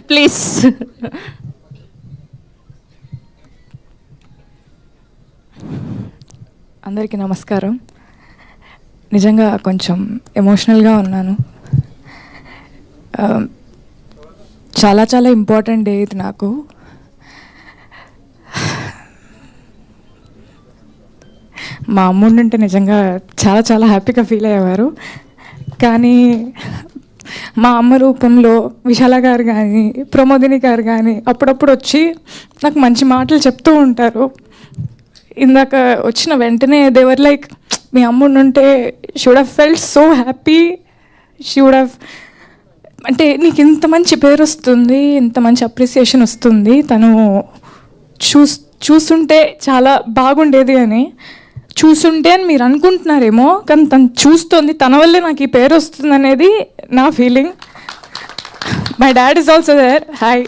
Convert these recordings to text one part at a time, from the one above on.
Please. అందరికీ నమస్కారం. నిజంగా కొంచెం ఎమోషనల్గా ఉన్నాను. చాలా చాలా ఇంపార్టెంట్ డే ఇది నాకు. మా అమ్ముండుంటే నిజంగా చాలా చాలా హ్యాపీగా ఫీల్ అయ్యేవారు. కానీ మా అమ్మ రూపంలో విశాల గారు కానీ ప్రమోదిని గారు కానీ అప్పుడప్పుడు వచ్చి నాకు మంచి మాటలు చెప్తూ ఉంటారు. ఇందాక వచ్చిన వెంటనే దేవర్ లైక్, మీ అమ్ముడు ఉంటే she would have felt so happy, she would have, అంటే నీకు ఇంత మంచి పేరు వస్తుంది, ఇంత మంచి అప్రిసియేషన్ వస్తుంది, తను చూస్తుంటే చాలా బాగుండేది అని. చూస్తుంటే అని మీరు అనుకుంటున్నారేమో, కానీ తను చూస్తుంది, తన వల్లే నాకు ఈ పేరు వస్తుంది అనేది నా feeling. My dad is also there. Hi,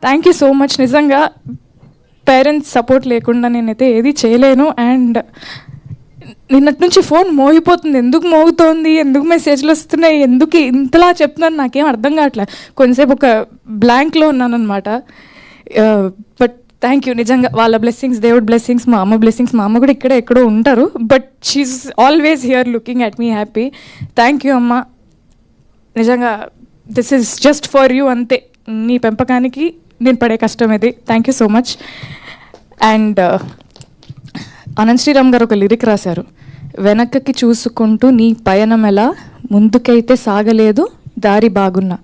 thank you so much. నిజంగా పేరెంట్స్ సపోర్ట్ లేకుండా నేనైతే ఏది చేయలేను. అండ్ నిన్నటి నుంచి ఫోన్ మోగిపోతుంది. ఎందుకు మోగుతోంది, ఎందుకు మెసేజ్లు వస్తున్నాయి, ఎందుకు ఇంతలా చెప్తున్నాను నాకేం అర్థం కావట్లేదు. కొంచెంసేపు ఒక బ్లాంక్లో ఉన్నాను అనమాట. But thank you. నిజంగా వాళ్ళ బ్లెస్సింగ్స్, దేవుడ్ బ్లెస్సింగ్స్, మా అమ్మ బ్లెస్సింగ్స్. మా అమ్మ కూడా ఇక్కడే ఎక్కడో ఉంటారు, but she's always here looking at me happy. Thank you అమ్మ. నిజంగా this is just for you, అంతే. నీ పెంపకానికి నేను పడే కష్టం ఇది. Thank you so much. And Anant Sriram garu ఒక లిరిక్ రాశారు, వెనక్కి చూసుకుంటూ నీ పయనం ఎలా, ముందుకైతే సాగలేదు దారి బాగున్నా.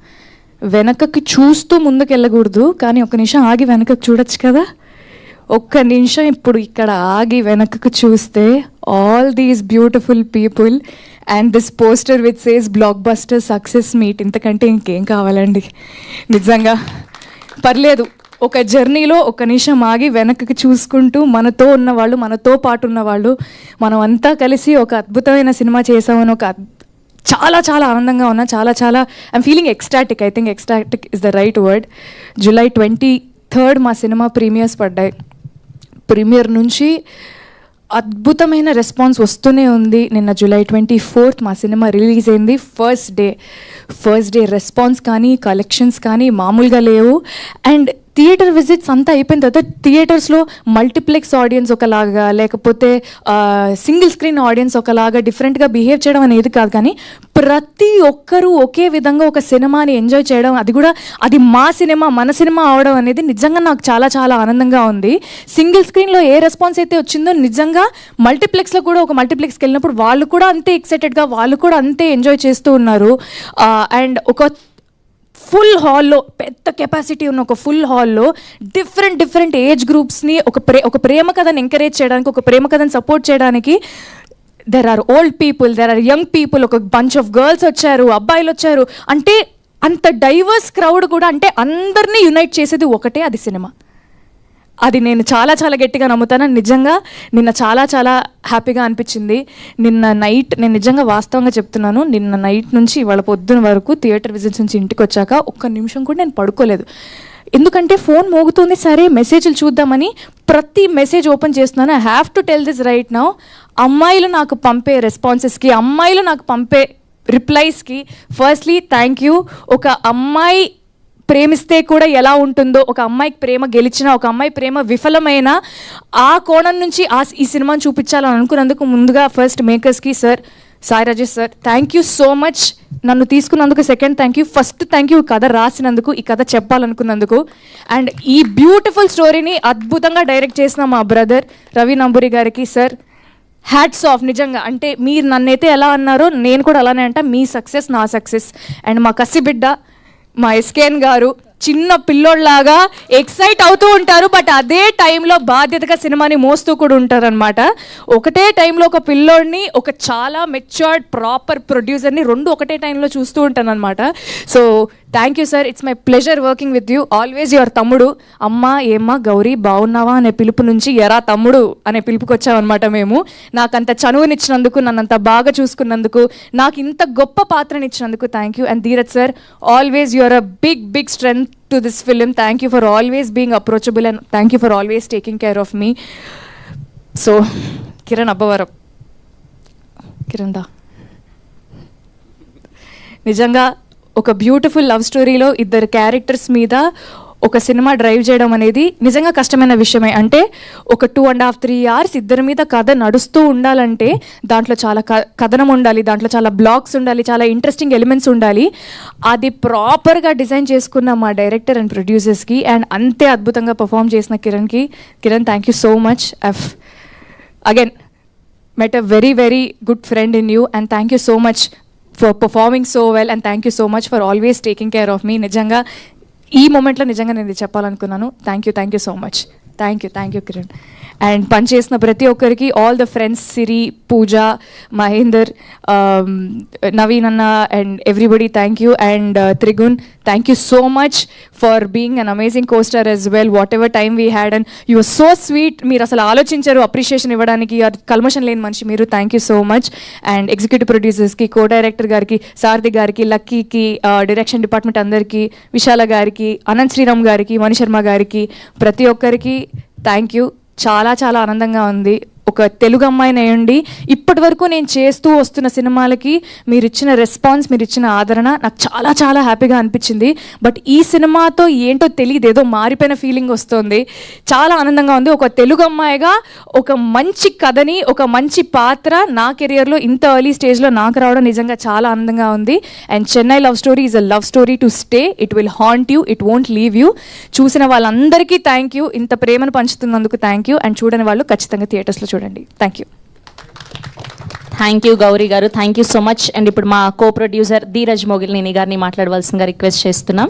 వెనకకి చూస్తూ ముందుకు వెళ్ళకూడదు, కానీ ఒక నిమిషం ఆగి వెనకకు చూడొచ్చు కదా. ఒక్క నిమిషం ఇప్పుడు ఇక్కడ ఆగి వెనకకు చూస్తే all these beautiful people and this poster which says block buster success meet. ఇంతకంటే ఇంకేం కావాలండి. నిజంగా పర్లేదు, ఒక జర్నీలో ఒక నిమిషం ఆగి వెనక్కి చూసుకుంటూ మనతో ఉన్నవాళ్ళు, మనతో పాటు ఉన్నవాళ్ళు, మనం అంతా కలిసి ఒక అద్భుతమైన సినిమా చేసామని ఒక చాలా చాలా ఆనందంగా ఉన్నా. చాలా చాలా I'm feeling ecstatic. I think ecstatic is the right word. July 23rd మా సినిమా ప్రీమియర్స్ పడ్డాయి. ప్రీమియర్ నుంచి అద్భుతమైన రెస్పాన్స్ వస్తూనే ఉంది. నిన్న జూలై 24th మా సినిమా రిలీజ్ అయింది. ఫస్ట్ డే రెస్పాన్స్ కానీ కలెక్షన్స్ కానీ మామూలుగా లేవు. అండ్ థియేటర్ విజిట్స్ అంతా అయిపోయిన తర్వాత థియేటర్స్లో మల్టీప్లెక్స్ ఆడియన్స్ ఒకలాగా, లేకపోతే సింగిల్ స్క్రీన్ ఆడియన్స్ ఒకలాగా డిఫరెంట్గా బిహేవ్ చేయడం అనేది కాదు, కానీ ప్రతి ఒక్కరూ ఒకే విధంగా ఒక సినిమాని ఎంజాయ్ చేయడం, అది కూడా అది మా సినిమా, మన సినిమా అవడం అనేది నిజంగా నాకు చాలా చాలా ఆనందంగా ఉంది. సింగిల్ స్క్రీన్లో ఏ రెస్పాన్స్ అయితే వచ్చిందో నిజంగా మల్టీప్లెక్స్లో కూడా, ఒక మల్టీప్లెక్స్కి వెళ్ళినప్పుడు వాళ్ళు కూడా అంతే ఎక్సైటెడ్గా, వాళ్ళు కూడా అంతే ఎంజాయ్ చేస్తూ ఉన్నారు. అండ్ ఒక ఫుల్ హాల్లో, పెద్ద కెపాసిటీ ఉన్న ఒక ఫుల్ హాల్లో డిఫరెంట్ ఏజ్ గ్రూప్స్ని ఒక ప్రేమ కథను ఎంకరేజ్ చేయడానికి, ఒక ప్రేమ కథను సపోర్ట్ చేయడానికి there are old people, there are young people, ఒక బంచ్ ఆఫ్ గర్ల్స్ వచ్చారు, అబ్బాయిలు వచ్చారు. అంటే అంత డైవర్స్ క్రౌడ్ కూడా, అంటే అందరినీ యునైట్ చేసేది ఒకటే, అది సినిమా. అది నేను చాలా చాలా గట్టిగా నమ్ముతాను. నిజంగా నిన్న చాలా చాలా హ్యాపీగా అనిపించింది. నిన్న నైట్, నేను నిజంగా వాస్తవంగా చెప్తున్నాను, నిన్న నైట్ నుంచి ఇవాళ పొద్దున వరకు థియేటర్ విజిట్స్ నుంచి ఇంటికి వచ్చాక ఒక్క నిమిషం కూడా నేను పడుకోలేదు. ఎందుకంటే ఫోన్ మోగుతుంది, సరే మెసేజ్లు చూద్దామని ప్రతి మెసేజ్ ఓపెన్ చేస్తున్నాను. I have to tell this right now. అమ్మాయిలు నాకు పంపే రెస్పాన్సెస్కి, అమ్మాయిలు నాకు పంపే రిప్లైస్కి ఫస్ట్లీ థ్యాంక్ యూ. ఒక అమ్మాయి ప్రేమిస్తే కూడా ఎలా ఉంటుందో, ఒక అమ్మాయికి ప్రేమ గెలిచిన, ఒక అమ్మాయి ప్రేమ విఫలమైన ఆ కోణం నుంచి ఈ సినిమాని చూపించాలని అనుకున్నందుకు ముందుగా ఫస్ట్ మేకర్స్కి sir, Sai Rajesh sir, thank you so much. నన్ను తీసుకున్నందుకు second thank you. First thank you కథ రాసినందుకు, ఈ కథ చెప్పాలనుకున్నందుకు. అండ్ ఈ బ్యూటిఫుల్ స్టోరీని అద్భుతంగా డైరెక్ట్ చేసిన మా బ్రదర్ రవి నంబూరి గారికి సార్, హ్యాట్స్ ఆఫ్. నిజంగా అంటే మీరు నన్నైతే ఎలా అన్నారో నేను కూడా అలానే అంట. మీ సక్సెస్ నా సక్సెస్. అండ్ మా కసిబిడ్డ మా ఎస్కేఎన్ గారు చిన్న పిల్లోళ్ళలాగా ఎక్సైట్ అవుతూ ఉంటారు, బట్ అదే టైంలో బాధ్యతగా సినిమాని మోస్తూ కూడా ఉంటారు అనమాట. ఒకటే టైంలో ఒక పిల్లోడిని, ఒక చాలా మెచ్యూర్డ్ ప్రాపర్ ప్రొడ్యూసర్ని రెండు ఒకటే టైంలో చూస్తూ ఉంటాను అనమాట. So thank you sir, it's my pleasure working with you. Always your తమ్ముడు. అమ్మ ఏమ్మా గౌరీ బాగున్నావా అనే పిలుపు నుంచి ఎరా తమ్ముడు అనే పిలుపుకి వచ్చామన్నమాట మేము. నాకంత చనువునిచ్చినందుకు, నన్నంత బాగా చూసుకున్నందుకు, నాకు ఇంత గొప్ప పాత్రనిచ్చినందుకు thank you. And Dheeraj sir, always your a big strength to this film. Thank you for always being approachable and thank you for always taking care of me. So Kiran Abbavaram, Kiran da, నిజంగా ఒక beautiful love స్టోరీలో ఇద్దరు characters మీద ఒక cinema drive చేయడం అనేది నిజంగా కష్టమైన విషయమే. అంటే ఒక 2.5-3 hours ఇద్దరి మీద కథ నడుస్తూ ఉండాలంటే దాంట్లో చాలా కథనం ఉండాలి, దాంట్లో చాలా బ్లాక్స్ ఉండాలి, చాలా ఇంట్రెస్టింగ్ ఎలిమెంట్స్ ఉండాలి. అది ప్రాపర్గా డిజైన్ చేసుకున్న మా డైరెక్టర్ అండ్ ప్రొడ్యూసర్స్కి అండ్ అంతే అద్భుతంగా పర్ఫామ్ చేసిన Kiran thank you so much. Again met a very, very good friend in you, and thank you so much for performing so well, and thank you so much for always taking care of me. నిజంగా ఈ మూమెంట్లో నిజంగా నేను ఇది చెప్పాలనుకున్నాను. Thank you so much. Thank you Kiran. And పనిచేసిన ప్రతి ఒక్కరికి, all the friends, Siri, Pooja, Mahender, Naveen అన్న and everybody thank you. And Trigun, thank you so much for being an amazing costar as well. Whatever time we had, and you are so sweet. మీరు అసలు ఆలోచించారు appreciation ఇవ్వడానికి, అది కల్మషన్ లేని మనిషి మీరు. Thank you so much. And executive ప్రొడ్యూసర్స్కి, co director గారికి, సారథి గారికి, లక్కీకి, డైరెక్షన్ డిపార్ట్మెంట్ అందరికీ, విశాల గారికి, అనంత్ శ్రీరామ్ గారికి, మణిశర్మ గారికి, ప్రతి ఒక్కరికి థ్యాంక్ యూ. చాలా చాలా ఆనందంగా ఉంది. ఒక తెలుగు అమ్మాయిని అయ్యండి ఇప్పటి వరకు నేను చేస్తూ వస్తున్న సినిమాలకి మీరు ఇచ్చిన రెస్పాన్స్, మీరు ఇచ్చిన ఆదరణ నాకు చాలా చాలా హ్యాపీగా అనిపించింది. బట్ ఈ సినిమాతో ఏంటో తెలియదు, ఏదో మారిపోయిన ఫీలింగ్ వస్తుంది. చాలా ఆనందంగా ఉంది. ఒక తెలుగు అమ్మాయిగా ఒక మంచి కథని, ఒక మంచి పాత్ర నా కెరియర్లో ఇంత ఎర్లీ స్టేజ్లో నాకు రావడం నిజంగా చాలా ఆనందంగా ఉంది. And Chennai love story is a love story to stay. It will haunt you, it won't leave you. చూసిన వాళ్ళందరికీ థ్యాంక్ యూ. ఇంత ప్రేమను పంచుతున్నందుకు థ్యాంక్ యూ. అండ్ చూడని వాళ్ళు ఖచ్చితంగా థియేటర్స్లో చూడండి. Thank you. Thank you Gauri గారు, thank you so much. And ఇప్పుడు మా కో ప్రొడ్యూసర్ ధీరజ్ మొగిలినేని గారిని మాట్లాడవలసిందిగా రిక్వెస్ట్ చేస్తున్నాం.